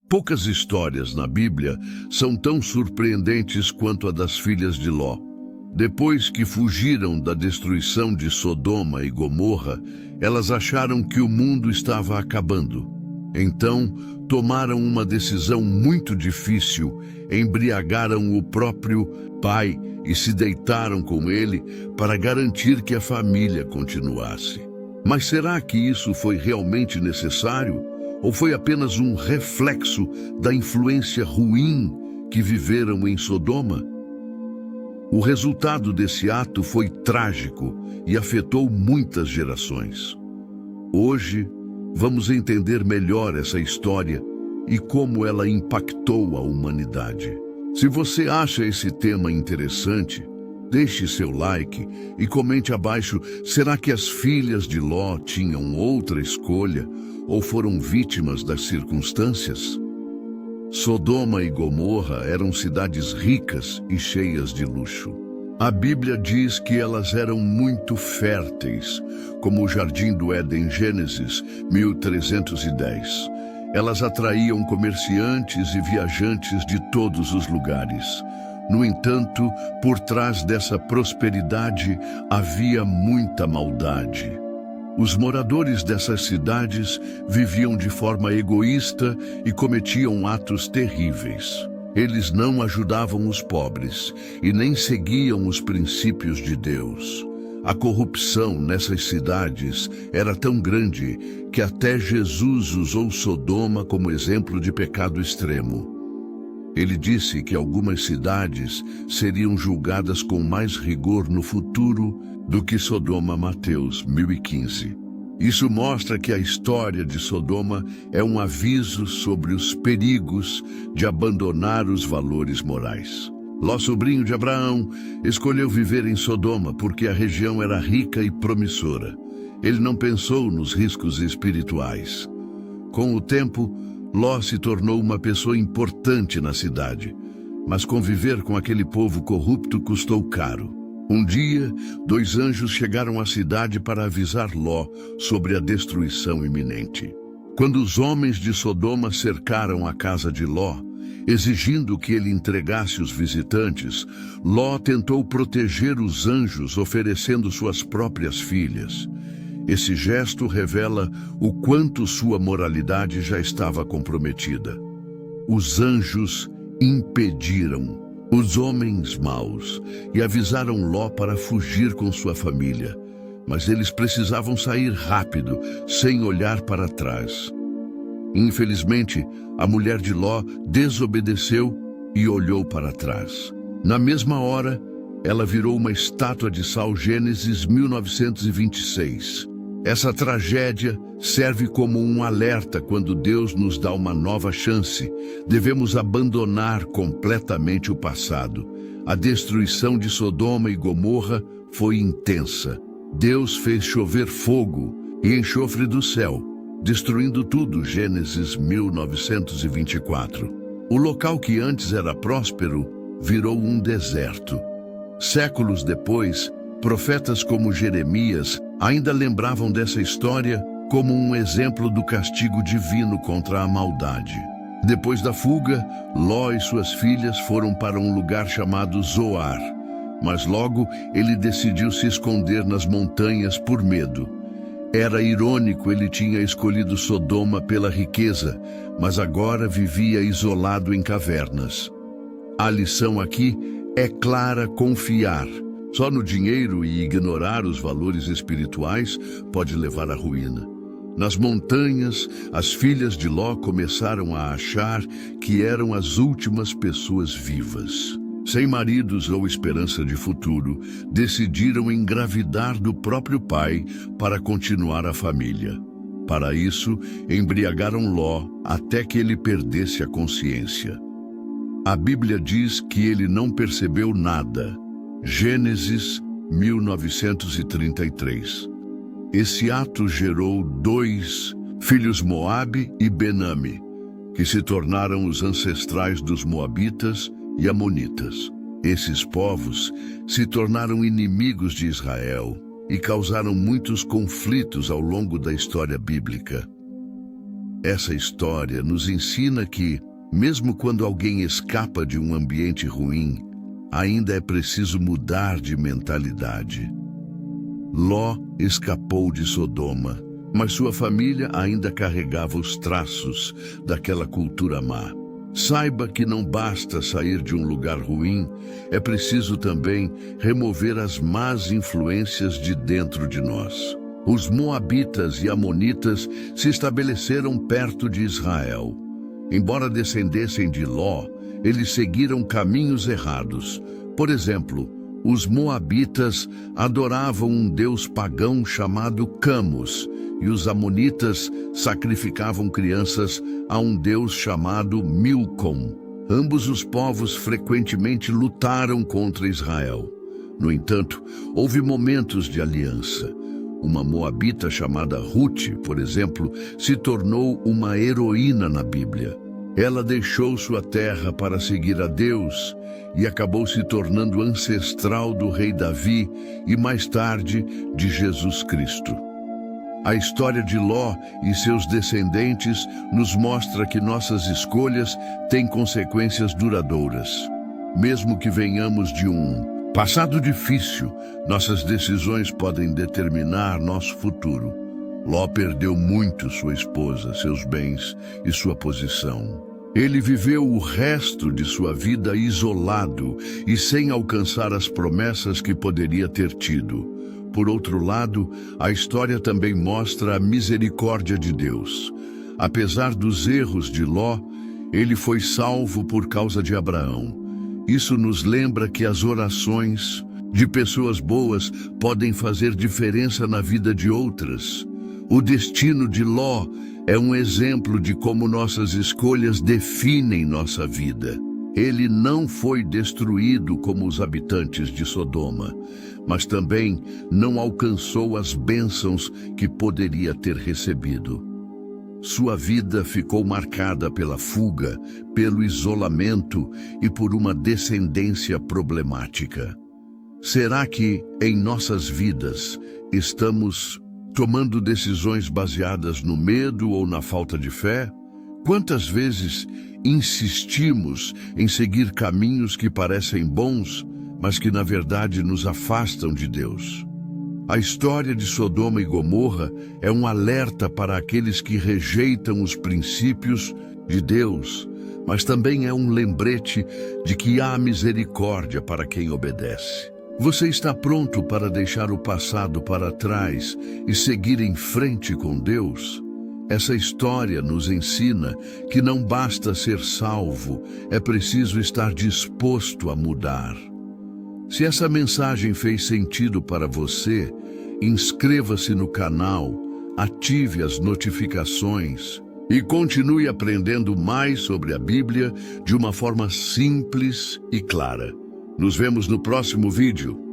Poucas histórias na Bíblia são tão surpreendentes quanto a das filhas de Ló. Depois que fugiram da destruição de Sodoma e Gomorra, elas acharam que o mundo estava acabando. Então, tomaram uma decisão muito difícil, embriagaram o próprio pai e se deitaram com ele para garantir que a família continuasse. Mas será que isso foi realmente necessário? Ou foi apenas um reflexo da influência ruim que viveram em Sodoma? O resultado desse ato foi trágico e afetou muitas gerações. Hoje, vamos entender melhor essa história e como ela impactou a humanidade. Se você acha esse tema interessante, deixe seu like e comente abaixo: será que as filhas de Ló tinham outra escolha ou foram vítimas das circunstâncias? Sodoma e Gomorra eram cidades ricas e cheias de luxo. A Bíblia diz que elas eram muito férteis, como o Jardim do Éden em Gênesis 1310. Elas atraíam comerciantes e viajantes de todos os lugares. No entanto, por trás dessa prosperidade havia muita maldade. Os moradores dessas cidades viviam de forma egoísta e cometiam atos terríveis. Eles não ajudavam os pobres e nem seguiam os princípios de Deus. A corrupção nessas cidades era tão grande que até Jesus usou Sodoma como exemplo de pecado extremo. Ele disse que algumas cidades seriam julgadas com mais rigor no futuro do que Sodoma. Mateus 1015. Isso mostra que a história de Sodoma é um aviso sobre os perigos de abandonar os valores morais. Ló, sobrinho de Abraão, escolheu viver em Sodoma porque a região era rica e promissora. Ele não pensou nos riscos espirituais. Com o tempo, Ló se tornou uma pessoa importante na cidade, mas conviver com aquele povo corrupto custou caro. Um dia, 2 anjos chegaram à cidade para avisar Ló sobre a destruição iminente. Quando os homens de Sodoma cercaram a casa de Ló, exigindo que ele entregasse os visitantes, Ló tentou proteger os anjos oferecendo suas próprias filhas. Esse gesto revela o quanto sua moralidade já estava comprometida. Os anjos impediram os homens maus e avisaram Ló para fugir com sua família, mas eles precisavam sair rápido, sem olhar para trás. Infelizmente, a mulher de Ló desobedeceu e olhou para trás. Na mesma hora, ela virou uma estátua de sal. Gênesis 1926. Essa tragédia serve como um alerta quando Deus nos dá uma nova chance. Devemos abandonar completamente o passado. A destruição de Sodoma e Gomorra foi intensa. Deus fez chover fogo e enxofre do céu, destruindo tudo. Gênesis 1924. O local que antes era próspero virou um deserto. Séculos depois, profetas como Jeremias ainda lembravam dessa história como um exemplo do castigo divino contra a maldade. Depois da fuga, Ló e suas filhas foram para um lugar chamado Zoar, mas logo ele decidiu se esconder nas montanhas por medo. Era irônico, ele tinha escolhido Sodoma pela riqueza, mas agora vivia isolado em cavernas. A lição aqui é clara: confiar só no dinheiro e ignorar os valores espirituais pode levar à ruína. Nas montanhas, as filhas de Ló começaram a achar que eram as últimas pessoas vivas. Sem maridos ou esperança de futuro, decidiram engravidar do próprio pai para continuar a família. Para isso, embriagaram Ló até que ele perdesse a consciência. A Bíblia diz que ele não percebeu nada. Gênesis 1933. Esse ato gerou 2 filhos, Moabe e Benami, que se tornaram os ancestrais dos Moabitas e Amonitas. Esses povos se tornaram inimigos de Israel e causaram muitos conflitos ao longo da história bíblica. Essa história nos ensina que, mesmo quando alguém escapa de um ambiente ruim, ainda é preciso mudar de mentalidade. Ló escapou de Sodoma, mas sua família ainda carregava os traços daquela cultura má. Saiba que não basta sair de um lugar ruim, é preciso também remover as más influências de dentro de nós. Os moabitas e amonitas se estabeleceram perto de Israel. Embora descendessem de Ló, eles seguiram caminhos errados. Por exemplo, os moabitas adoravam um deus pagão chamado Camus, e os amonitas sacrificavam crianças a um deus chamado Milcom. Ambos os povos frequentemente lutaram contra Israel. No entanto, houve momentos de aliança. Uma moabita chamada Ruth, por exemplo, se tornou uma heroína na Bíblia. Ela deixou sua terra para seguir a Deus e acabou se tornando ancestral do rei Davi e, mais tarde, de Jesus Cristo. A história de Ló e seus descendentes nos mostra que nossas escolhas têm consequências duradouras. Mesmo que venhamos de um passado difícil, nossas decisões podem determinar nosso futuro. Ló perdeu muito sua esposa, seus bens e sua posição. Ele viveu o resto de sua vida isolado e sem alcançar as promessas que poderia ter tido. Por outro lado, a história também mostra a misericórdia de Deus. Apesar dos erros de Ló, ele foi salvo por causa de Abraão. Isso nos lembra que as orações de pessoas boas podem fazer diferença na vida de outras. O destino de Ló é um exemplo de como nossas escolhas definem nossa vida. Ele não foi destruído como os habitantes de Sodoma, mas também não alcançou as bênçãos que poderia ter recebido. Sua vida ficou marcada pela fuga, pelo isolamento e por uma descendência problemática. Será que, em nossas vidas, estamos tomando decisões baseadas no medo ou na falta de fé? Quantas vezes insistimos em seguir caminhos que parecem bons, mas que na verdade nos afastam de Deus? A história de Sodoma e Gomorra é um alerta para aqueles que rejeitam os princípios de Deus, mas também é um lembrete de que há misericórdia para quem obedece. Você está pronto para deixar o passado para trás e seguir em frente com Deus? Essa história nos ensina que não basta ser salvo, é preciso estar disposto a mudar. Se essa mensagem fez sentido para você, inscreva-se no canal, ative as notificações e continue aprendendo mais sobre a Bíblia de uma forma simples e clara. Nos vemos no próximo vídeo.